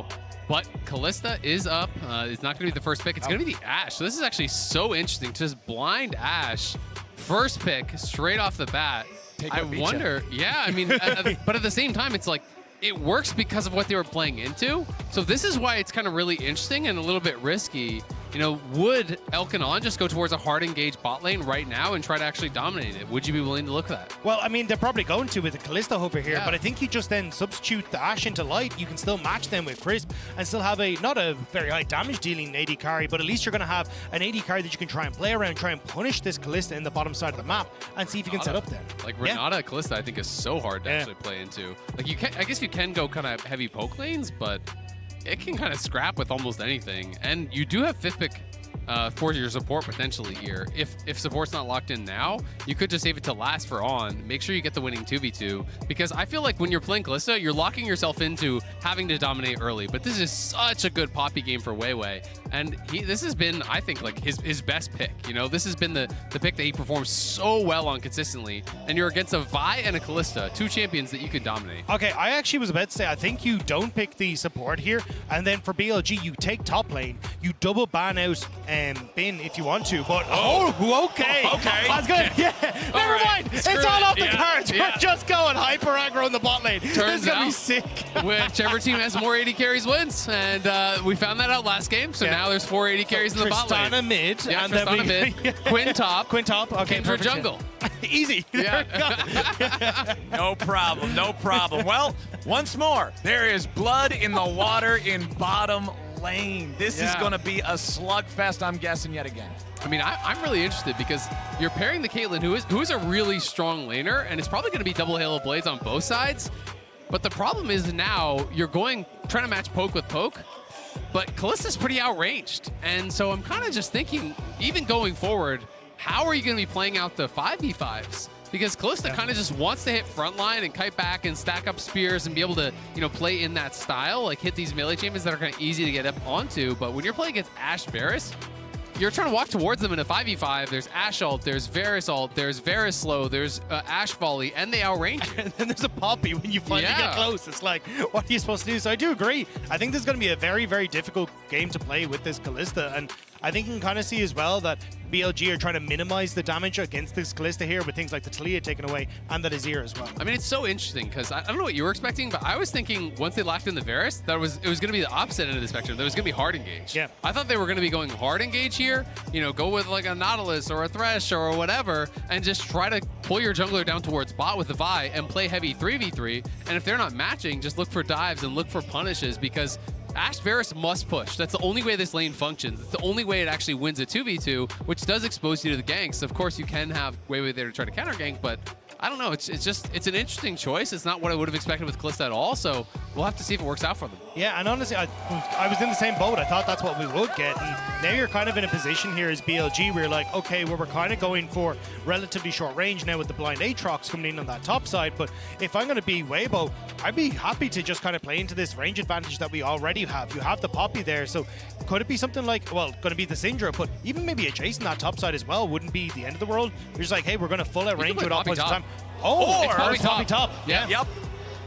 now. But Kalista is up. It's not going to be the first pick. It's going to be the Ashe. So this is actually so interesting. Just blind Ashe. First pick, straight off the bat. I wonder, yeah, I mean, but at the same time, it's like, it works because of what they were playing into. So this is why it's kind of really interesting and a little bit risky. You know, would Elkanon just go towards a hard engaged bot lane right now and try to actually dominate it? Would you be willing to look at that? Well, I mean, they're probably going to with the Kalista over here, but I think you just then substitute the Ashe into Light. You can still match them with Crisp and still have not a very high damage dealing AD carry, but at least you're going to have an AD carry that you can try and play around, try and punish this Kalista in the bottom side of the map and see if you can set up there. Like Renata Kalista, I think is so hard to actually play into. Like you can, I guess you can go kind of heavy poke lanes, but it can kind of scrap with almost anything. And you do have 5th pick for your support potentially here. If support's not locked in now, you could just save it to last for on. Make sure you get the winning 2v2, because I feel like when you're playing Kalista, you're locking yourself into having to dominate early. But this is such a good Poppy game for Weiwei, and this has been, I think, like his best pick. You know, this has been the pick that he performs so well on consistently. And you're against a Vi and a Kalista, 2 champions that you could dominate. Okay, I actually was about to say, I think you don't pick the support here, and then for BLG, you take top lane, you double ban out Bin if you want to, but okay. I was gonna, never mind. It's all off the cards. We're just going hyper aggro in the bot lane. Turns out, be be sick. Whichever team has more AD carries wins, and we found that out last game. So now there's 4 AD carries in the bot lane. Tristana mid, and Tristana mid. Quinn top. Quinn top. Okay, Kendra jungle. Easy. Yeah. No problem. No problem. Well, once more, there is blood in the water in bottom lane. This is going to be a slugfest, I'm guessing, yet again. I mean, I'm really interested because you're pairing the Caitlyn, who is a really strong laner, and it's probably going to be double Halo Blades on both sides. But the problem is now you're trying to match poke with poke, but Kalista's pretty outranged. And so I'm kind of just thinking, even going forward, how are you going to be playing out the 5v5s? Because Kalista kind of just wants to hit frontline and kite back and stack up spears and be able to, you know, play in that style, like hit these melee champions that are kind of easy to get up onto. But when you're playing against Ashe Varus, you're trying to walk towards them in a 5v5. There's Ashe ult, there's Varus ult, there's Varus slow, there's Ashe volley, and they outrange you. And then there's a Poppy when you finally get close. It's like, what are you supposed to do? So I do agree. I think this is going to be a very, very difficult game to play with this Kalista. And I think you can kind of see as well that BLG are trying to minimize the damage against this Kalista here with things like the Talia taken away and that Azir as well. I mean, it's so interesting because I don't know what you were expecting, but I was thinking once they locked in the Varus, that it was going to be the opposite end of the spectrum. That was going to be hard engage. Yeah. I thought they were going to be going hard engage here, you know, go with like a Nautilus or a Thresh or whatever, and just try to pull your jungler down towards bot with the Vi and play heavy 3v3. And if they're not matching, just look for dives and look for punishes, because Ashe Varus must push. That's the only way this lane functions. It's the only way it actually wins a 2v2, which does expose you to the ganks. Of course, you can have Weiwei there to try to counter gank, but I don't know. It's an interesting choice. It's not what I would have expected with Kalista at all, so we'll have to see if it works out for them. Yeah, and honestly, I was in the same boat. I thought that's what we would get, and now you're kind of in a position here as BLG where you're like, okay, well, we're kind of going for relatively short range now with the blind Aatrox coming in on that top side, but if I'm going to be Weibo, I'd be happy to just kind of play into this range advantage that we already have. You have the Poppy there, so could it be something like, well, going to be the Syndra, but even maybe a Chase in that top side as well wouldn't be the end of the world. You're just like, hey, we're going to full out range with all points of time. Oh, it's Poppy top. Yeah. Yep.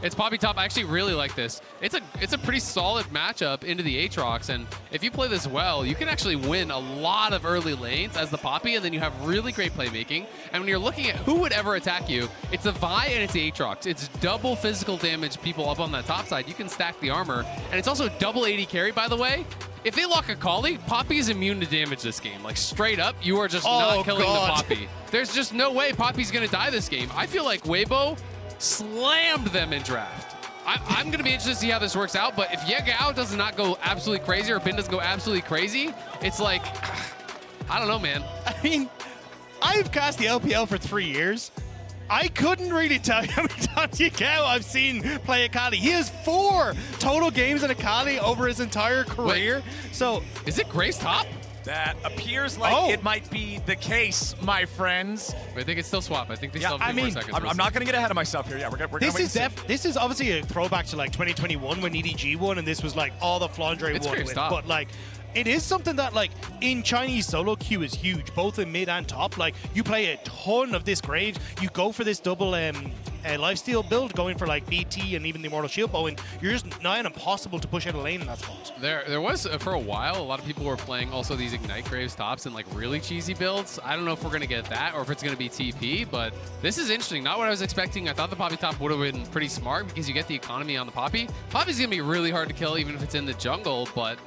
It's Poppy top. I actually really like this. It's a pretty solid matchup into the Aatrox, and if you play this well, you can actually win a lot of early lanes as the Poppy, and then you have really great playmaking. And when you're looking at who would ever attack you, it's the Vi and it's the Aatrox. It's double physical damage people up on that top side. You can stack the armor, and it's also double AD carry, by the way. If they lock a Kali, Poppy is immune to damage this game. Like, straight up, you are just not killing the Poppy. There's just no way Poppy's going to die this game. I feel like Weibo slammed them in draft. I'm going to be interested to see how this works out, but if Yegao does not go absolutely crazy or Bin doesn't go absolutely crazy, it's like, I don't know, man. I mean, I've cast the LPL for 3 years. I couldn't really tell you how many times Yegao I've seen play Akali. He has 4 total games in Akali over his entire career. Wait, so is it Grace top? That appears like it might be the case, my friends. I think it's still swap. I think they still have 2 more seconds. I'm not going to get ahead of myself here. Yeah, we're going to This is obviously a throwback to like 2021 when EDG won, and this was like all the Flandre won with. But like, it is something that like in Chinese solo queue is huge, both in mid and top. Like, you play a ton of this Graves. You go for this double lifesteal build, going for like BT and even the Immortal Shield bow, and you're just nigh on impossible to push out a lane in that spot. There was, for a while, a lot of people were playing also these Ignite Graves tops and like really cheesy builds. I don't know if we're going to get that or if it's going to be TP, but this is interesting. Not what I was expecting. I thought the Poppy top would have been pretty smart because you get the economy on the Poppy. Poppy's going to be really hard to kill even if it's in the jungle, but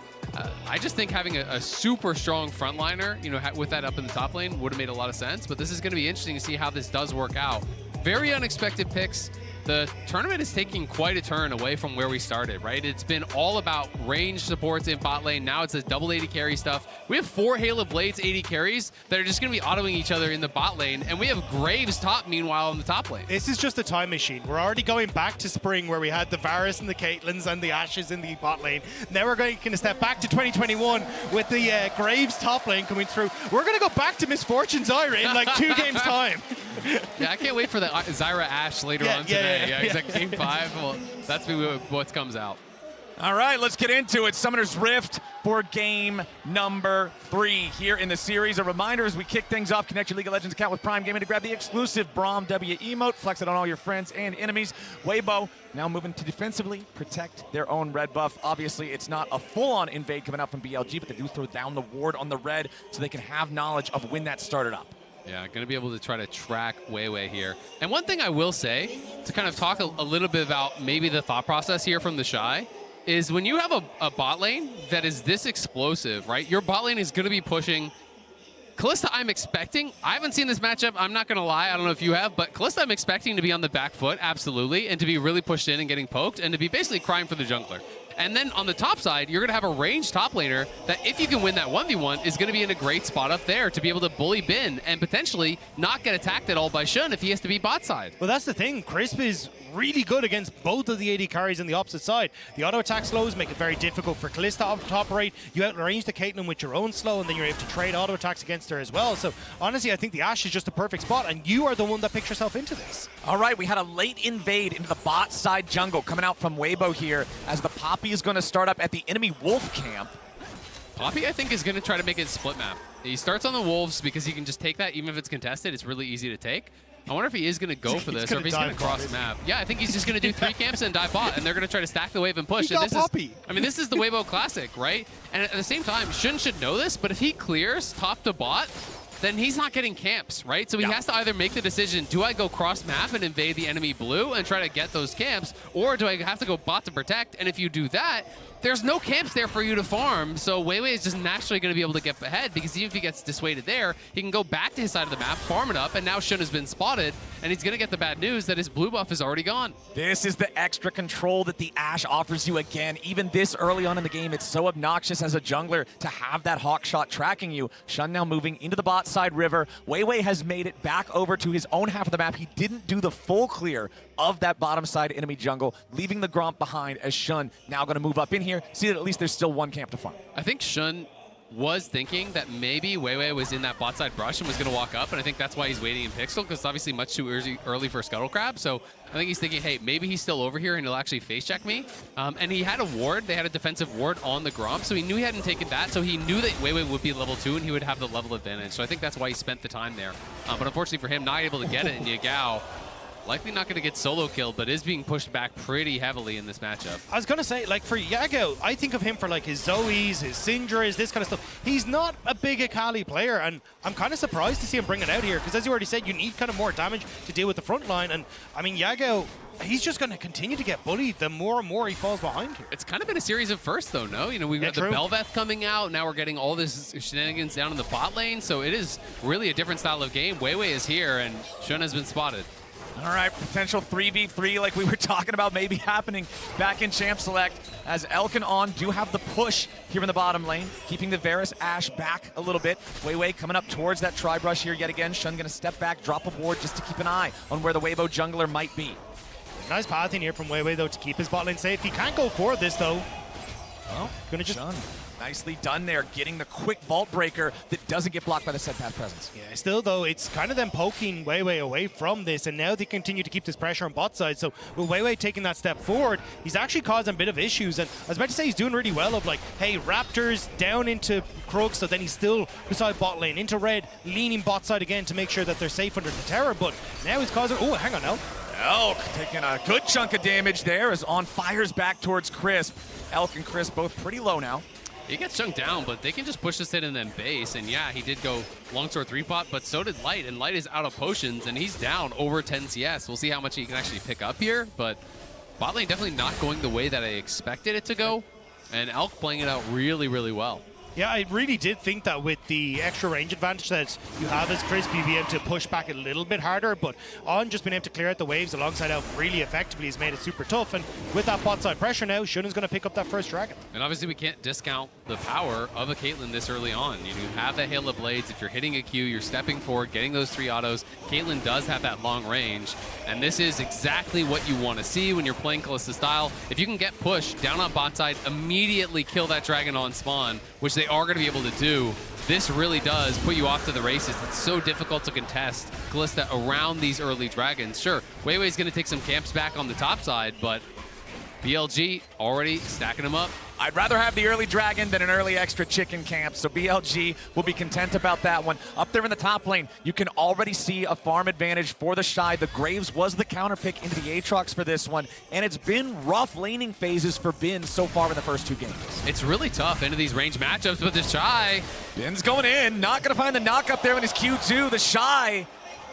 I just think having a super strong frontliner, you know, with that up in the top lane would have made a lot of sense, but this is going to be interesting to see how this does work out. Very unexpected picks. The tournament is taking quite a turn away from where we started, right? It's been all about range supports in bot lane. Now it's a double 80 carry stuff. We have 4 Halo Blades 80 carries that are just going to be autoing each other in the bot lane, and we have Graves top, meanwhile, in the top lane. This is just a time machine. We're already going back to spring where we had the Varus and the Caitlyn's and the Ashes in the bot lane. Now we're going to step back to 2021 with the Graves top lane coming through. We're going to go back to Misfortune Zyra in like 2 games' time. Yeah, I can't wait for the Zyra Ash later on today. Yeah, exactly. Game 5. Well, that's what comes out. All right, let's get into it. Summoner's Rift for game number 3 here in the series. A reminder as we kick things off, connect your League of Legends account with Prime Gaming to grab the exclusive Braum W emote. Flex it on all your friends and enemies. Weibo now moving to defensively protect their own red buff. Obviously, it's not a full-on invade coming out from BLG, but they do throw down the ward on the red so they can have knowledge of when that started up. Yeah, going to be able to try to track Weiwei here. And one thing I will say, to kind of talk a little bit about maybe the thought process here from the Shy, is when you have a bot lane that is this explosive, right? Your bot lane is going to be pushing. Kalista, I'm expecting, I haven't seen this matchup, I'm not going to lie, I don't know if you have, but Kalista I'm expecting to be on the back foot, absolutely, and to be really pushed in and getting poked, and to be basically crying for the jungler. And then on the top side, you're going to have a ranged top laner that if you can win that 1v1 is going to be in a great spot up there to be able to bully Bin and potentially not get attacked at all by Shun if he has to be bot side. Well, that's the thing. Crisp is really good against both of the AD carries on the opposite side. The auto attack slows make it very difficult for Kalista to operate. You outrange the Caitlyn with your own slow, and then you're able to trade auto attacks against her as well. So honestly, I think the Ashe is just a perfect spot, and you are the one that picked yourself into this. All right, we had a late invade into the bot side jungle coming out from Weibo here as the Poppy is going to start up at the enemy wolf camp. Poppy, I think, is going to try to make it split map. He starts on the wolves because he can just take that even if it's contested. It's really easy to take. I wonder if he is going to go for this or if he's going to cross map. Yeah, I think he's just going to do 3 camps and dive bot, and they're going to try to stack the wave and push. And this is the Weibo Classic, right? And at the same time, Shun should know this, but if he clears top to bot, then he's not getting camps, right? So he has to either make the decision, do I go cross map and invade the enemy blue and try to get those camps, or do I have to go bot to protect? And if you do that, there's no camps there for you to farm, so Weiwei is just naturally going to be able to get ahead because even if he gets dissuaded there, he can go back to his side of the map, farm it up, and now Shun has been spotted, and he's going to get the bad news that his blue buff is already gone. This is the extra control that the Ashe offers you again. Even this early on in the game, it's so obnoxious as a jungler to have that hawk shot tracking you. Shun now moving into the bot side river. Weiwei has made it back over to his own half of the map. He didn't do the full clear of that bottom side enemy jungle, leaving the Gromp behind as Shun now going to move up in here, see that at least there's still 1 camp to farm. I think Shun was thinking that maybe Weiwei was in that bot side brush and was going to walk up, and I think that's why he's waiting in Pixel, because it's obviously much too early for Scuttle Crab. So I think he's thinking, hey, maybe he's still over here and he'll actually face check me. And he had a ward. They had a defensive ward on the Gromp, so he knew he hadn't taken that. So he knew that Weiwei would be level 2 and he would have the level advantage. So I think that's why he spent the time there. But unfortunately for him, not able to get it, and Yagao likely not going to get solo killed, but is being pushed back pretty heavily in this matchup. I was going to say, like, for Yagao, I think of him for, like, his Zoes, his Syndras, this kind of stuff. He's not a big Akali player, and I'm kind of surprised to see him bring it out here, because as you already said, you need kind of more damage to deal with the front line, and, I mean, Yagao, he's just going to continue to get bullied the more and more he falls behind here. It's kind of been a series of firsts, though, no? You know, we've got the Belveth coming out. Now we're getting all this shenanigans down in the bot lane, so it is really a different style of game. Weiwei is here, and Shun has been spotted. All right, potential 3v3 like we were talking about maybe happening back in Champ Select as Elk and On do have the push here in the bottom lane, keeping the Varus Ashe back a little bit. Weiwei coming up towards that tri-brush here yet again. Shun gonna step back, drop a ward just to keep an eye on where the Weibo jungler might be. Nice pathing here from Weiwei, though, to keep his bot lane safe. He can't go for this, though. Well, gonna just... Shun. Nicely done there, getting the quick vault breaker that doesn't get blocked by the set path presence. Yeah, still though, it's kind of them poking Weiwei away from this, and now they continue to keep this pressure on bot side. So with Weiwei taking that step forward, he's actually causing a bit of issues. And I was about to say he's doing really well of like, hey, Raptors down into Krug, so then he's still beside bot lane, into red, leaning bot side again to make sure that they're safe under the terror. But now he's causing, oh, hang on now. Elk taking a good chunk of damage there as On fires back towards Crisp. Elk and Crisp both pretty low now. He gets chunked down, but they can just push this in and then base. And yeah, he did go longsword 3-pot, but so did Light. And Light is out of potions, and he's down over 10 CS. We'll see how much he can actually pick up here, but bot lane definitely not going the way that I expected it to go. And Elk playing it out really, really well. Yeah, I really did think that with the extra range advantage that you have as Crisp, you'd be able to push back a little bit harder, but On just being able to clear out the waves alongside Elk really effectively has made it super tough, and with that bot side pressure now, Shunen's going to pick up that first dragon. And obviously we can't discount the power of a Caitlyn this early on. You have the Hail of Blades. If you're hitting a Q, you're stepping forward, getting those 3 autos. Caitlyn does have that long range, and this is exactly what you want to see when you're playing Kalista style. If you can get pushed down on bot side, immediately kill that dragon on spawn, which they are going to be able to do. This really does put you off to the races. It's so difficult to contest Kalista around these early dragons. Sure, Weiwei's going to take some camps back on the top side, but BLG already stacking them up. I'd rather have the early dragon than an early extra chicken camp, so BLG will be content about that one. Up there in the top lane, you can already see a farm advantage for the Shy. The Graves was the counter pick into the Aatrox for this one, and it's been rough laning phases for Bin so far in the first 2 games. It's really tough into these range matchups with the Shy. Bin's going in, not going to find the knock up there in his Q2. The Shy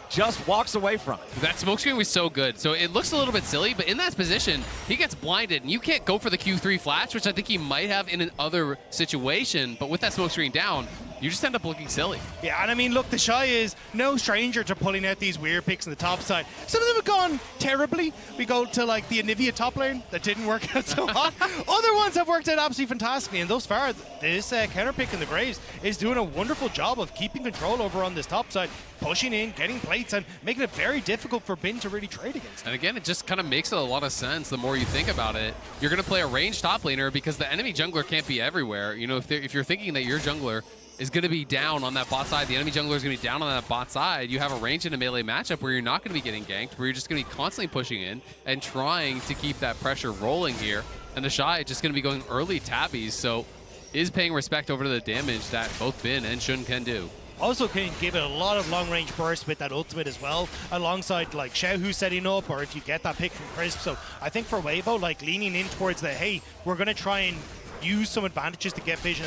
just walks away from it. That smoke screen was so good. So it looks a little bit silly, but in that position, he gets blinded, and you can't go for the Q3 flash, which I think he might have in another situation. But with that smoke screen down, you just end up looking silly. Yeah, and I mean, look, the Shy is no stranger to pulling out these weird picks on the top side. Some of them have gone terribly. We go to like the Anivia top lane that didn't work out so hot. Other ones have worked out absolutely fantastically, and thus far, this counter pick in the Graves is doing a wonderful job of keeping control over on this top side, pushing in, getting plates, and making it very difficult for Bin to really trade against. And again, it just kind of makes a lot of sense the more you think about it. You're going to play a ranged top laner because the enemy jungler can't be everywhere. You know, if you're thinking that your jungler is going to be down on that bot side, the enemy jungler is going to be down on that bot side, you have a range in a melee matchup where you're not going to be getting ganked, where you're just going to be constantly pushing in and trying to keep that pressure rolling here. And the Shy is just going to be going early tabbies, so is paying respect over to the damage that both Bin and Shun can do. Also can give it a lot of long-range burst with that ultimate as well, alongside like Xiaohu setting up, or if you get that pick from Crisp. So I think for Weibo, like leaning in towards the, hey, we're going to try and use some advantages to get fish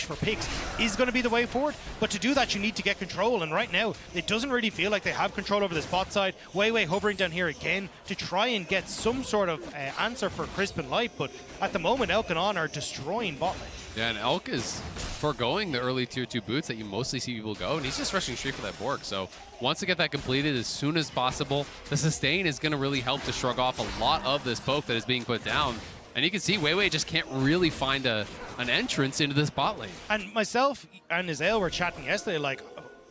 for picks is going to be the way forward. But to do that, you need to get control. And right now, it doesn't really feel like they have control over this bot side. Weiwei hovering down here again to try and get some sort of answer for Crisp and Light. But at the moment, Elk and On are destroying bot lane. Yeah, and Elk is foregoing the early tier 2 boots that you mostly see people go, and he's just rushing straight for that Borg. So wants to get that completed as soon as possible. The sustain is going to really help to shrug off a lot of this poke that is being put down. And you can see Weiwei just can't really find an entrance into this bot lane. And myself and Azael were chatting yesterday, like,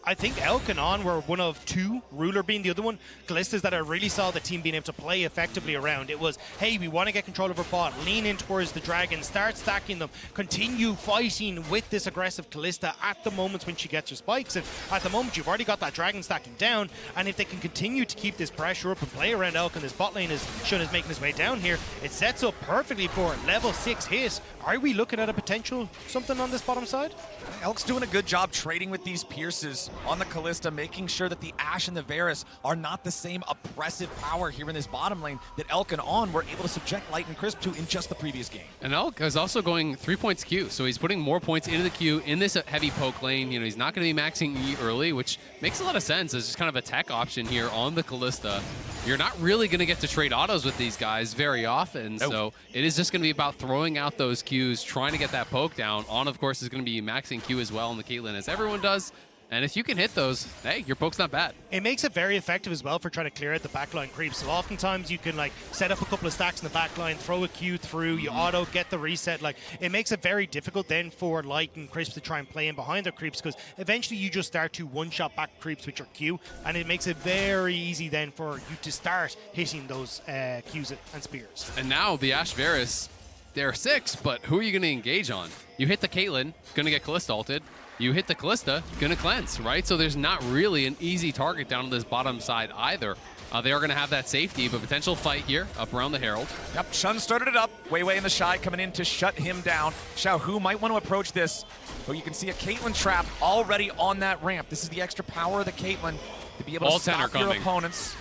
I think Elk and On were one of 2, Ruler being the other one, Kalistas that I really saw the team being able to play effectively around. It was, hey, we want to get control of our bot, lean in towards the dragon, start stacking them, continue fighting with this aggressive Kalista at the moments when she gets her spikes. And at the moment, you've already got that dragon stacking down, and if they can continue to keep this pressure up and play around Elk and this bot lane as Shun is making his way down here, it sets up perfectly for level 6 hit. Are we looking at a potential something on this bottom side? Elk's doing a good job trading with these Pierces on the Kalista, making sure that the Ashe and the Varus are not the same oppressive power here in this bottom lane that Elk and On were able to subject Light and Crisp to in just the previous game. And Elk is also going 3 points Q, so he's putting more points into the Q in this heavy poke lane. You know, he's not going to be maxing E early, which makes a lot of sense as just kind of a tech option here on the Kalista. You're not really going to get to trade autos with these guys very often, so it is just going to be about throwing out those Qs, trying to get that poke down. On, of course, is going to be maxing Q as well on the Caitlyn, as everyone does. And if you can hit those, hey, your poke's not bad. It makes it very effective as well for trying to clear out the backline creeps. So oftentimes you can like set up a couple of stacks in the backline, throw a Q through, you auto, get the reset. Like it makes it very difficult then for Light and Crisp to try and play in behind their creeps, because eventually you just start to one-shot back creeps with your Q, and it makes it very easy then for you to start hitting those Qs and spears. And now the Ashe Varus, they're 6, but who are you going to engage on? You hit the Caitlyn, going to get Kalista ulted. You hit the Kalista, gonna cleanse, right? So there's not really an easy target down on this bottom side either. They are gonna have that safety, but potential fight here up around the Herald. Yep, Shun started it up. Weiwei and the Shy coming in to shut him down. Xiaohu might want to approach this, but you can see a Caitlyn trap already on that ramp. This is the extra power of the Caitlyn to be able to stop your opponents.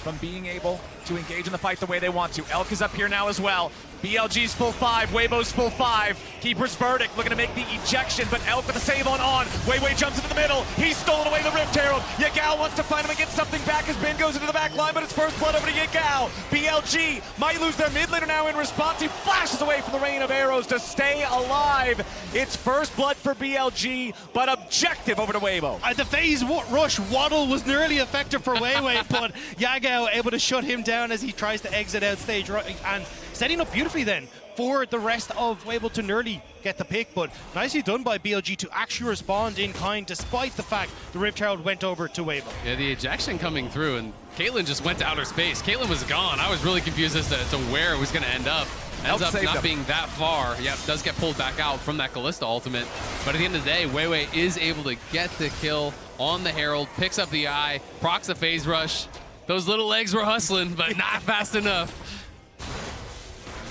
from being able to engage in the fight the way they want to. Elk is up here now as well. BLG's full 5, Weibo's full 5. Keeper's verdict looking to make the ejection, but Elk with a save on. Weiwei jumps into the middle. He's stolen away the Rift Herald. Yagao wants to find him and get something back as Ben goes into the back line, but it's first blood over to Yagao. BLG might lose their mid laner now in response. He flashes away from the rain of arrows to stay alive. It's first blood for BLG, but objective over to Weibo. The phase rush waddle was nearly effective for Weiwei, but Yagao able to shut him down as he tries to exit out stage and setting up beautifully then for the rest of Weibo to nearly get the pick, but nicely done by BLG to actually respond in kind despite the fact the Rift Herald went over to Weibo. Yeah, the ejection coming through, and Caitlyn just went to outer space. Caitlyn was gone. I was really confused as to where it was going to end up. Ends up not being that far. Yeah, does get pulled back out from that Kalista ultimate. But at the end of the day, Weiwei is able to get the kill on the Herald, picks up the eye, procs the phase rush. Those little legs were hustling, but not fast enough.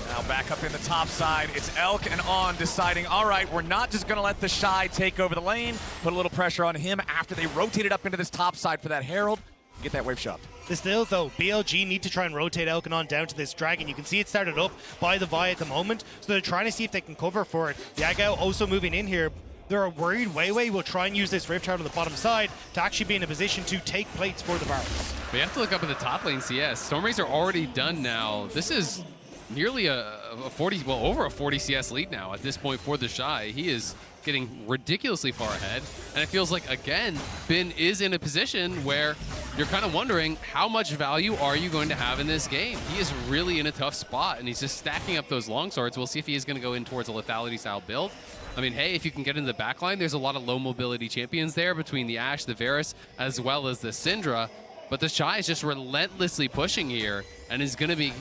Now back up in the top side, it's Elk and On deciding, all right, we're not just going to let the Shy take over the lane, put a little pressure on him after they rotated up into this top side for that Herald, get that wave shoved. Still, though, BLG need to try and rotate Elkanon down to this Dragon. You can see it started up by the Vi at the moment, so they're trying to see if they can cover for it. Yagao also moving in here. They're worried Weiwei will try and use this Rift Herald on the bottom side to actually be in a position to take plates for the Barons. We have to look up at the top lane CS. Stormracer already done now. This is nearly over a 40 CS lead now at this point for the Shy. He is getting ridiculously far ahead, and it feels like, again, Ben is in a position where you're kind of wondering how much value are you going to have in this game. He is really in a tough spot, and he's just stacking up those longswords. We'll see if he is going to go in towards a lethality style build. I mean, hey, if you can get into the backline, there's a lot of low mobility champions there between the Ashe, the Varus, as well as the Syndra, but the Shy is just relentlessly pushing here and is going to be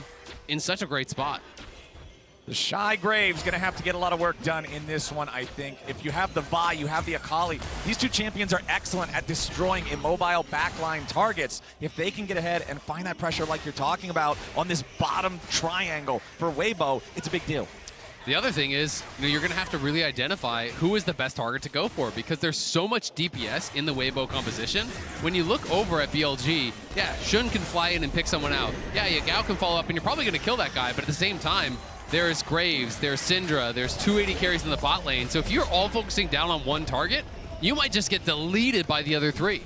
in such a great spot. The Shy Graves going to have to get a lot of work done in this one, I think. If you have the Vi, you have the Akali. These two champions are excellent at destroying immobile backline targets. If they can get ahead and find that pressure like you're talking about on this bottom triangle for Weibo, it's a big deal. The other thing is, you're going to have to really identify who is the best target to go for, because there's so much DPS in the Weibo composition. When you look over at BLG, yeah, Shun can fly in and pick someone out. Yeah, Yagao can follow up, and you're probably going to kill that guy, but at the same time, there's Graves, there's Syndra, there's 280 carries in the bot lane. So if you're all focusing down on one target, you might just get deleted by the other three.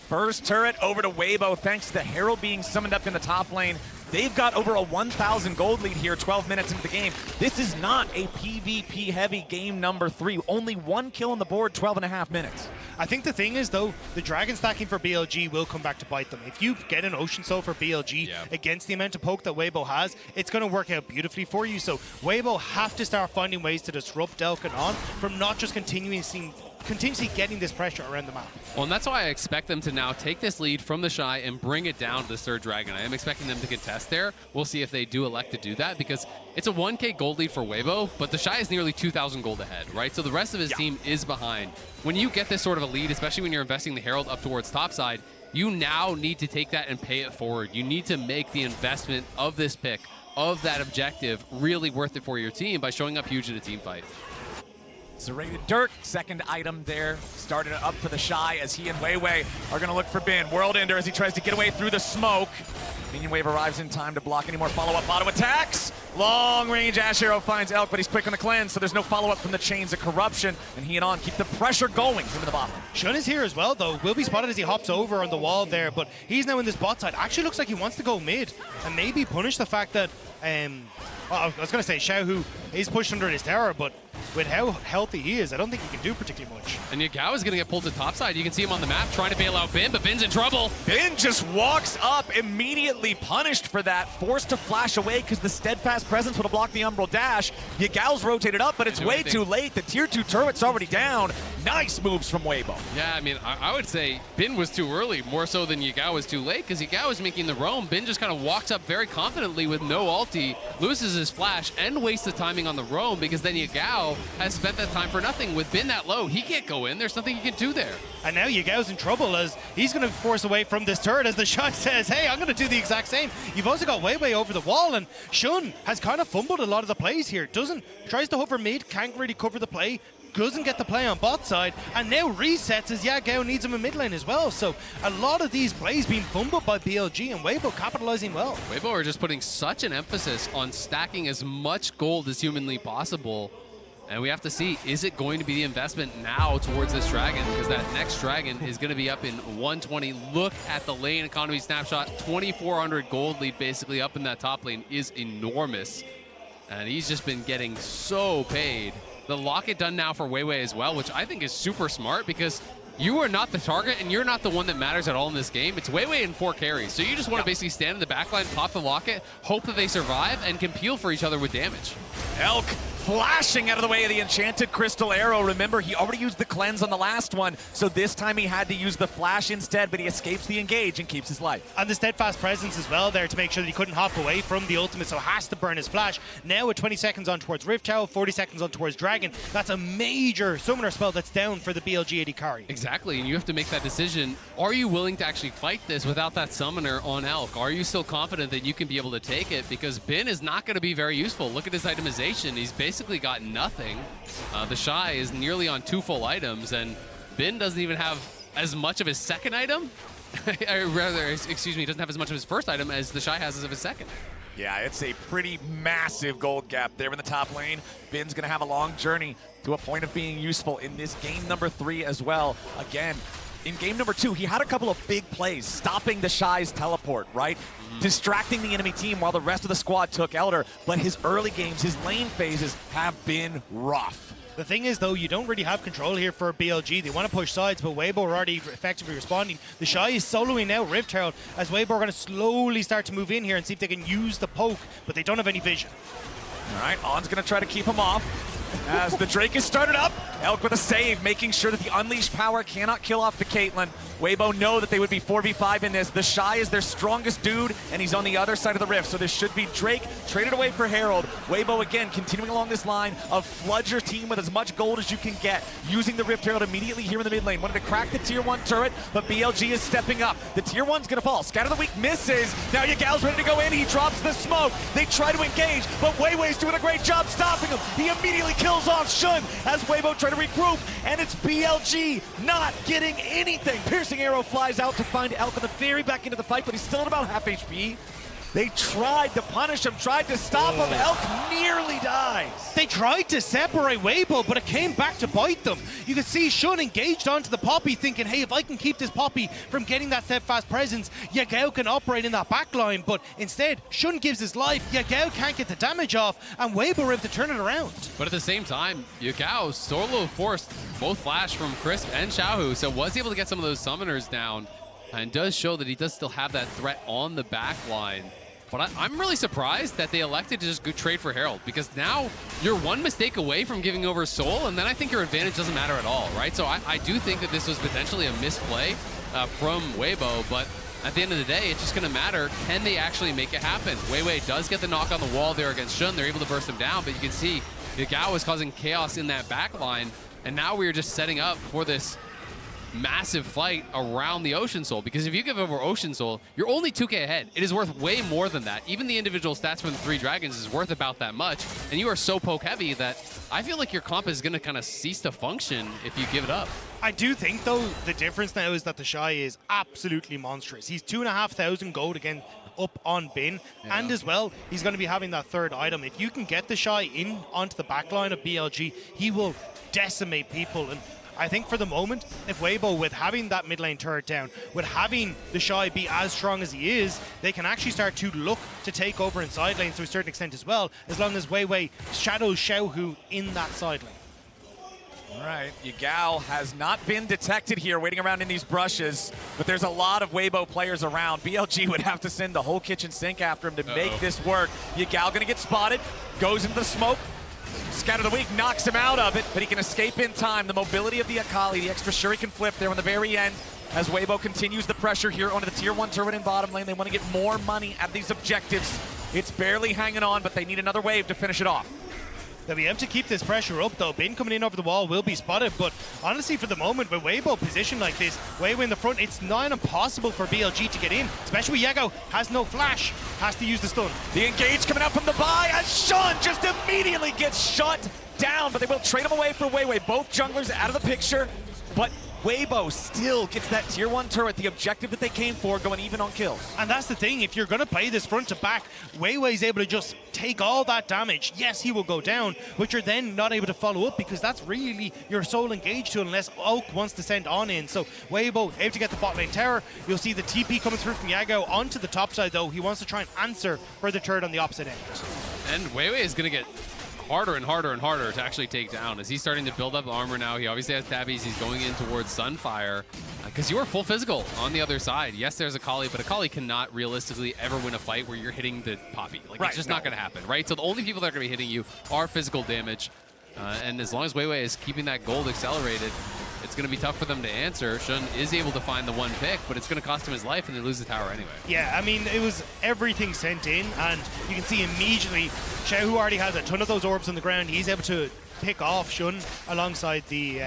First turret over to Weibo, thanks to the Herald being summoned up in the top lane. They've got over a 1,000 gold lead here 12 minutes into the game. This is not a PvP-heavy game number 3. Only one kill on the board, 12.5 minutes. I think the thing is, though, the Dragon stacking for BLG will come back to bite them. If you get an Ocean Soul for BLG against the amount of poke that Weibo has, it's going to work out beautifully for you. So Weibo have to start finding ways to disrupt Elkanon from not just continuously getting this pressure around the map. Well, and that's why I expect them to now take this lead from the Shy and bring it down to the third Dragon. I am expecting them to contest there. We'll see if they do elect to do that, because it's a 1K gold lead for Weibo, but the Shy is nearly 2,000 gold ahead, right? So the rest of his team is behind. When you get this sort of a lead, especially when you're investing the Herald up towards topside, you now need to take that and pay it forward. You need to make the investment of this pick, of that objective, really worth it for your team by showing up huge in a team fight. Serrated Dirt, second item there. Started up for the Shy as he and Weiwei are going to look for Ben. World Ender as he tries to get away through the smoke. Minion Wave arrives in time to block any more follow-up auto attacks. Long range Ash Arrow finds Elk, but he's quick on the cleanse, so there's no follow-up from the Chains of Corruption. And he and On keep the pressure going into the bottom. Shun is here as well, though. Will be spotted as he hops over on the wall there, but he's now in this bot side. Actually looks like he wants to go mid and maybe punish the fact that I was going to say Xiaohu is pushed under his tower, but with how healthy he is, I don't think he can do particularly much. And Yagao is going to get pulled to topside. You can see him on the map trying to bail out Ben, but Ben's in trouble. Ben just walks up, immediately punished for that, forced to flash away because the steadfast presence would have blocked the Umbral dash. Yagao's rotated up, but it's way too late. The tier 2 turret's already down. Nice moves from Weibo. Yeah, I mean, I would say Ben was too early, more so than Yagao was too late, because Yagao was making the roam. Ben just kind of walks up very confidently with no ulti, loses his flash, and wastes the timing on the roam, because then Yagao has spent that time for nothing. With Bin that low, he can't go in. There's nothing he can do there. And now Yagao's in trouble as he's going to force away from this turret as the Shy says, hey, I'm going to do the exact same. You've also got Weiwei over the wall, and Shun has kind of fumbled a lot of the plays here. Tries to hover mid, can't really cover the play, doesn't get the play on bot side, and now resets as Yagao needs him in mid lane as well. So a lot of these plays being fumbled by BLG, and Weibo capitalizing well. Weibo are just putting such an emphasis on stacking as much gold as humanly possible. And we have to see, is it going to be the investment now towards this dragon? Because that next dragon is going to be up in 120. Look at the lane economy snapshot. 2,400 gold lead basically up in that top lane is enormous. And he's just been getting so paid. The locket done now for Weiwei as well, which I think is super smart because you are not the target and you're not the one that matters at all in this game. It's Weiwei and 4 carries. So you just want to basically stand in the backline, pop the locket, hope that they survive, and can peel for each other with damage. Elk flashing out of the way of the enchanted crystal arrow. Remember, he already used the cleanse on the last one, so this time he had to use the flash instead, but he escapes the engage and keeps his life. And the steadfast presence as well there to make sure that he couldn't hop away from the ultimate, so has to burn his flash. Now with 20 seconds on towards Rift Tower, 40 seconds on towards Dragon, that's a major summoner spell that's down for the BLG AD carry. Exactly, and you have to make that decision. Are you willing to actually fight this without that summoner on Elk? Are you still confident that you can be able to take it? Because Bin is not going to be very useful. Look at his itemization. He's basically got nothing. The Shy is nearly on 2 full items, and Bin doesn't even have as much of his second item. Or rather, excuse me, he doesn't have as much of his first item as the Shy has of his second. Yeah, it's a pretty massive gold gap there in the top lane. Bin's going to have a long journey to a point of being useful in this game number 3 as well. Again, in game number 2, he had a couple of big plays, stopping the Shy's teleport, right? Distracting the enemy team while the rest of the squad took Elder, but his early games, his lane phases have been rough. The thing is, though, you don't really have control here for BLG. They want to push sides, but Weibo are already effectively responding. The Shy is soloing now Rift Herald as Weibo are going to slowly start to move in here and see if they can use the poke, but they don't have any vision. All right, On's going to try to keep him off. As the Drake is started up, Elk with a save, making sure that the Unleashed power cannot kill off the Caitlyn. Weibo know that they would be 4v5 in this. The Shy is their strongest dude, and he's on the other side of the rift, so this should be Drake traded away for Herald. Weibo, again, continuing along this line of flood your team with as much gold as you can get, using the Rift Herald immediately here in the mid lane. Wanted to crack the tier 1 turret, but BLG is stepping up. The tier 1's gonna fall. Scatter the Weak misses. Now Yagao's ready to go in. He drops the smoke. They try to engage, but Weiwei's doing a great job stopping him. He immediately kills off Shun as Weibo try to regroup, and it's BLG not getting anything. Piercing arrow flies out to find Elk on the ferry back into the fight, but he's still at about half HP. They tried to punish him, tried to stop him. Elk nearly dies. They tried to separate Weibo, but it came back to bite them. You can see Shun engaged onto the Poppy thinking, hey, if I can keep this Poppy from getting that steadfast presence, Yagao can operate in that backline. But instead, Shun gives his life, Yagao can't get the damage off, and Weibo are able to turn it around. But at the same time, Yagao solo forced both flash from Crisp and Xiaohu, so was able to get some of those summoners down, and does show that he does still have that threat on the back line. But I'm really surprised that they elected to just go trade for Herald, because now you're one mistake away from giving over Soul, and then I think your advantage doesn't matter at all, right? So I do think that this was potentially a misplay from Weibo, but at the end of the day, it's just going to matter, can they actually make it happen? Weiwei does get the knock on the wall there against Shun. They're able to burst him down, but you can see Yagao is causing chaos in that back line, and now we're just setting up for this massive fight around the Ocean Soul, because if you give over Ocean Soul, you're only 2k ahead. It is worth way more than that. Even the individual stats from the 3 dragons is worth about that much, and you are so poke heavy that I feel like your comp is going to kind of cease to function if you give it up. I do think, though, the difference now is that the Shy is absolutely monstrous. He's 2,500 gold again up on Bin, and as well, he's going to be having that 3rd item. If you can get the Shy in onto the backline of BLG, he will decimate people. And I think for the moment, if Weibo, with having that mid lane turret down, with having the Shy be as strong as he is, they can actually start to look to take over in side lanes to a certain extent as well, as long as Weiwei shadows Xiaohu in that side lane. All right, Yagao has not been detected here, waiting around in these brushes, but there's a lot of Weibo players around. BLG would have to send the whole kitchen sink after him to make this work. Yagao gonna get spotted, goes into the smoke. Scatter the Weak knocks him out of it, but he can escape in time. The mobility of the Akali, the extra Shuriken flip there on the very end, as Weibo continues the pressure here onto the tier 1 turret in bottom lane. They want to get more money at these objectives. It's barely hanging on, but they need another wave to finish it off. They'll be able to keep this pressure up, though. Bin coming in over the wall will be spotted, but honestly, for the moment, with Weibo positioned like this, Weibo in the front, it's not impossible for BLG to get in, especially when Yago has no flash, has to use the stun. The engage coming out from the buy as Sean just immediately gets shut down, but they will trade him away for Weiwei. Both junglers out of the picture, but Weibo still gets that tier 1 turret, the objective that they came for, going even on kills. And that's the thing, if you're going to play this front to back, Weiwei's able to just take all that damage. Yes, he will go down, but you're then not able to follow up because that's really your sole engage tool unless Oak wants to send on in. So Weibo able to get the bot lane tower. You'll see the TP coming through from Yago onto the top side, though. He wants to try and answer for the turret on the opposite end. And Weiwei is going to get harder and harder and harder to actually take down as he's starting to build up armor now. He obviously has tabbies. He's going in towards Sunfire because you are full physical on the other side. Yes, there's a Kali, but a Kali cannot realistically ever win a fight where you're hitting the Poppy. Like, it's just not going to happen, right? So the only people that are going to be hitting you are physical damage. And as long as Weiwei is keeping that gold accelerated, it's going to be tough for them to answer. Shun is able to find the one pick, but it's going to cost him his life and they lose the tower anyway. Yeah, I mean, it was everything sent in, and you can see immediately Xiao, who already has a ton of those orbs on the ground, he's able to pick off Shun alongside the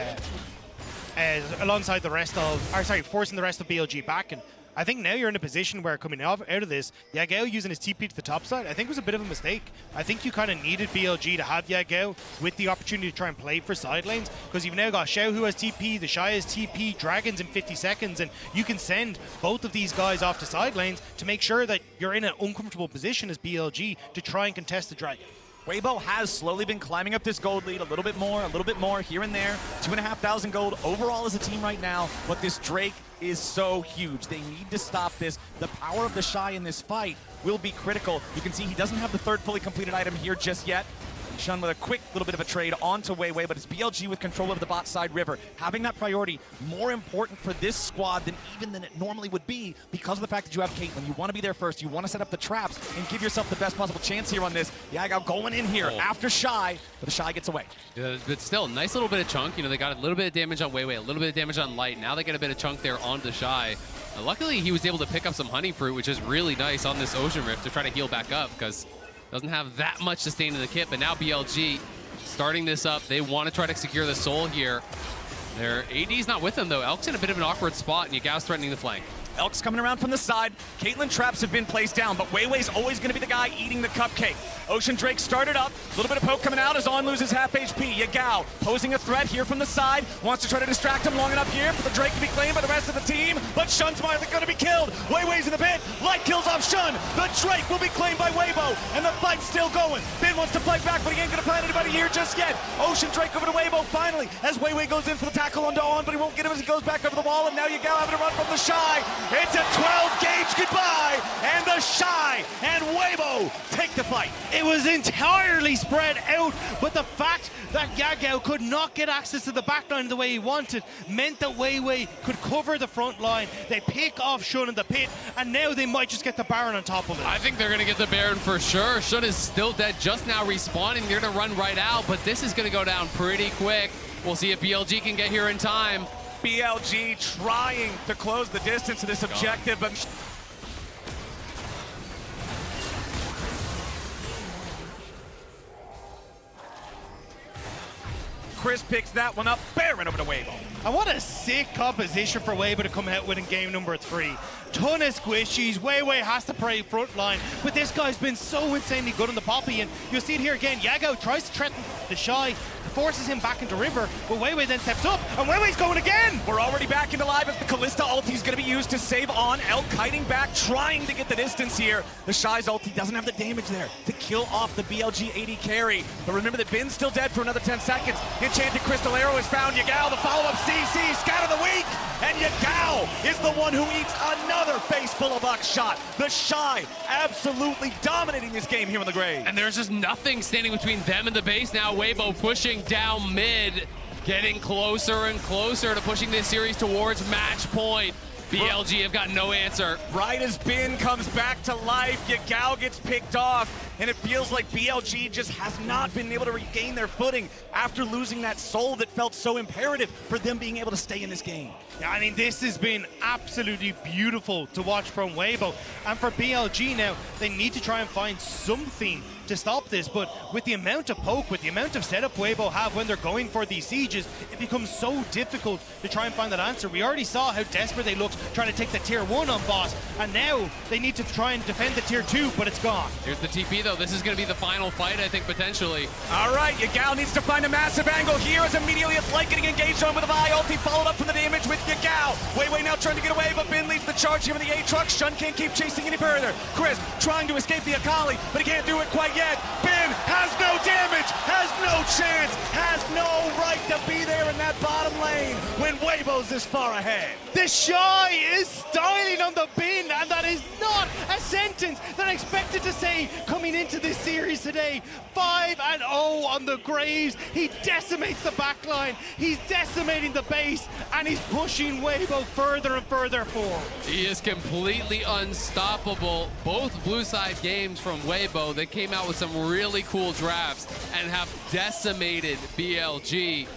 rest of, or sorry, forcing the rest of BLG back. And I think now you're in a position where coming out of this, Yagao using his TP to the top side, I think was a bit of a mistake. I think you kind of needed BLG to have Yagao with the opportunity to try and play for side lanes, because you've now got Xiao who has TP, the Shy has TP, Dragons in 50 seconds, and you can send both of these guys off to side lanes to make sure that you're in an uncomfortable position as BLG to try and contest the Dragon. Weibo has slowly been climbing up this gold lead a little bit more here and there. 2,500 gold overall as a team right now, but this Drake is so huge. They need to stop this. The power of the Shy in this fight will be critical. You can see he doesn't have the third fully completed item here just yet. Shun with a quick little bit of a trade onto Weiwei, but it's BLG with control of the bot side river. Having that priority more important for this squad than it normally would be because of the fact that you have Caitlyn. You want to be there first. You want to set up the traps and give yourself the best possible chance here on this. Yagao going in here after Shy, but the Shy gets away. Yeah, but still, nice little bit of chunk. You know, they got a little bit of damage on Weiwei, a little bit of damage on Light. Now they get a bit of chunk there onto Shy. Luckily, he was able to pick up some honey fruit, which is really nice on this Ocean Rift to try to heal back up because doesn't have that much sustain in the kit, but now BLG starting this up. They want to try to secure the soul here. Their AD's not with them, though. Elk's in a bit of an awkward spot, and Yagao's threatening the flank. Elk's coming around from the side. Caitlyn traps have been placed down, but Weiwei's always going to be the guy eating the cupcake. Ocean Drake started up. A little bit of poke coming out as On loses half HP. Yagao posing a threat here from the side. Wants to try to distract him long enough here for the Drake to be claimed by the rest of the team, but Shun's finally going to be killed. Weiwei's in the pit. Light kills off Shun. The Drake will be claimed by Weibo, and the fight's still going. Bin wants to fight back, but he ain't going to find anybody here just yet. Ocean Drake over to Weibo finally as Weiwei goes in for the tackle onto On, but he won't get him as he goes back over the wall, and now Yagao having to run from the Shy. It's a 12-gauge goodbye, and the Shy and Weibo take the fight. It was entirely spread out, but the fact that Yagao could not get access to the backline the way he wanted meant that Weiwei could cover the front line. They pick off Shun in the pit, and now they might just get the Baron on top of it. I think they're going to get the Baron for sure. Shun is still dead, just now respawning. They're going to run right out, but this is going to go down pretty quick. We'll see if BLG can get here in time. BLG trying to close the distance to this objective, but Chris picks that one up. Baron over to Weibo. And what a sick composition for Weibo to come out with in game number 3. Ton of squishies. Weiwei has to play front line, but this guy's been so insanely good on the Poppy, and you'll see it here again. Yagao tries to threaten the Shy, forces him back into River, but Weiwei then steps up, and Weiwei's going again! We're already back into live as the Kalista ulti is going to be used to save On. Elk kiting back, trying to get the distance here. The Shy's ulti doesn't have the damage there to kill off the BLG AD carry. But remember that Bin's still dead for another 10 seconds. The Enchanted Crystal Arrow is found. Yagao, the follow-up CC, scatter the weak, and Yagao is the one who eats another face full of buckshot. The Shy absolutely dominating this game here in the grave. And there's just nothing standing between them and the base now. Weibo pushing down mid, getting closer and closer to pushing this series towards match point. BLG have got no answer. Right as Bin comes back to life, Yagao gets picked off. and it feels like BLG just has not been able to regain their footing after losing that soul that felt so imperative for them being able to stay in this game. Yeah, I mean, this has been absolutely beautiful to watch from Weibo. And for BLG now, they need to try and find something to stop this. But with the amount of poke, with the amount of setup Weibo have when they're going for these sieges, it becomes so difficult to try and find that answer. We already saw how desperate they looked trying to take the tier 1 on boss. And now they need to try and defend the tier 2, but it's gone. Here's the TP, though. This is going to be the final fight, I think, potentially. All right, Yagao needs to find a massive angle here as immediately it's like getting engaged on with a Vi ulti, followed up from the damage with Yagao. Wei now trying to get away, but Bin leads the charge here in the A-Truck. Shun can't keep chasing any further. Chris trying to escape the Akali, but he can't do it quite yet. Bin has no damage, has no chance, has no right to be there in that bottom lane when Weibo's this far ahead. The Shy is styling on the Bin, and that is not a sentence that I expected to say coming into this series today. 5-0 on the Graves. He decimates the backline, he's decimating the base, and he's pushing Weibo further and further forward. He is completely unstoppable. Both blue side games from Weibo, they came out with some really cool drafts and have decimated BLG.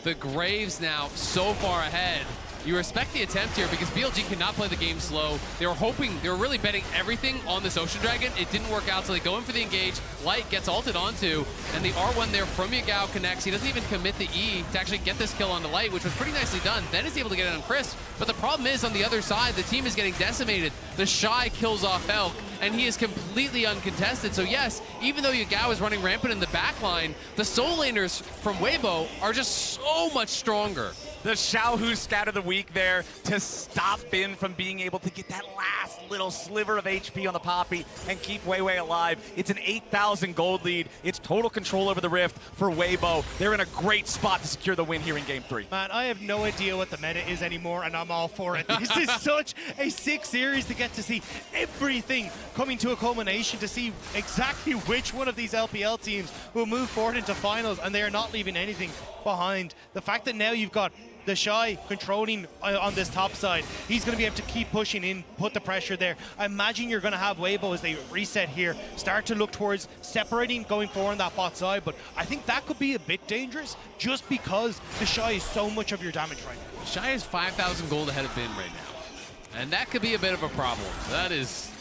The Graves now so far ahead. You respect the attempt here because BLG cannot play the game slow. They were hoping, they were really betting everything on this Ocean Dragon. It didn't work out, so they go in for the engage. Light gets ulted onto, and the R1 there from Yagao connects. He doesn't even commit the E to actually get this kill on the Light, which was pretty nicely done. Then he's able to get it on Chris. But the problem is, on the other side, the team is getting decimated. The Shy kills off Elk, and he is completely uncontested. So yes, even though Yagao is running rampant in the backline, the soul laners from Weibo are just so much stronger. The Xiaohu scat of the week there to stop Bin from being able to get that last little sliver of HP on the Poppy and keep Wei alive. It's an 8,000 gold lead. It's total control over the Rift for Weibo. They're in a great spot to secure the win here in Game 3. Man, I have no idea what the meta is anymore, and I'm all for it. This is such a sick series to get to see everything coming to a culmination, to see exactly which one of these LPL teams will move forward into finals, and they are not leaving anything behind. The fact that now you've got the Shy controlling on this top side, he's going to be able to keep pushing in, put the pressure there. I imagine you're going to have Weibo, as they reset here, start to look towards separating, going forward on that bot side, but I think that could be a bit dangerous just because the Shy is so much of your damage right now. Shy is 5,000 gold ahead of Bin right now, and that could be a bit of a problem. That is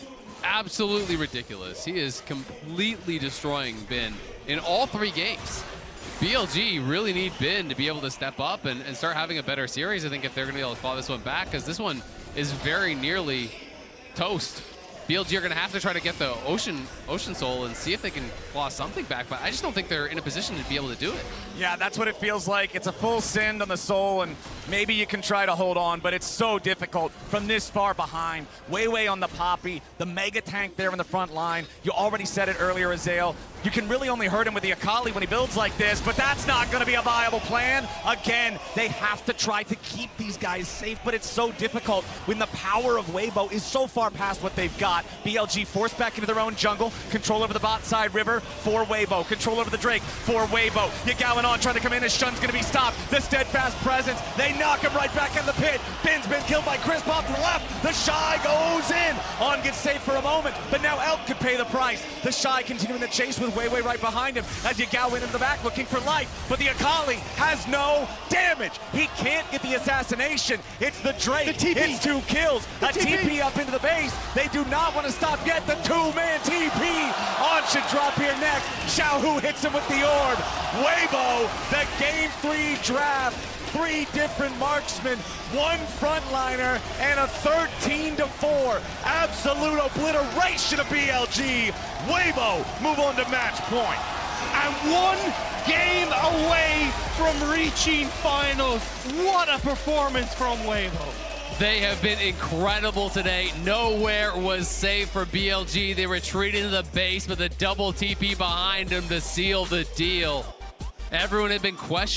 absolutely ridiculous. He is completely destroying Bin in all 3 games. BLG really need Bin to be able to step up and start having a better series, I think, if they're going to be able to claw this one back, because this one is very nearly toast. BLG are going to have to try to get the Ocean Soul and see if they can claw something back, but I just don't think they're in a position to be able to do it. Yeah, that's what it feels like. It's a full send on the Soul, and maybe you can try to hold on, but it's so difficult from this far behind. Wei on the Poppy, the Mega Tank there in the front line. You already said it earlier, Azael. You can really only hurt him with the Akali when he builds like this, but that's not going to be a viable plan. Again, they have to try to keep these guys safe, but it's so difficult when the power of Weibo is so far past what they've got. BLG forced back into their own jungle. Control over the bot side river for Weibo. Control over the Drake for Weibo. Yagao on trying to come in as Shun's going to be stopped. The steadfast presence. They knock him right back in the pit. Bin's been killed by Chris Bob to the left. The Shy goes in. On gets safe for a moment, but now Elk could pay the price. The Shy continuing the chase with Wei right behind him as Yagao went into the back looking for life, but the Akali has no damage. He can't get the assassination. It's the Drake. It's 2 kills. A TP up into the base. They do not want to stop yet. The 2-man TP. On should drop here next. Xiaohu hits him with the orb. Weibo, the Game 3 draft. 3 different marksmen, 1 frontliner, and a 13-4 absolute obliteration of BLG. Weibo move on to match point. And 1 game away from reaching finals. What a performance from Weibo. They have been incredible today. Nowhere was safe for BLG. They retreated to the base with a double TP behind them to seal the deal. Everyone had been questioning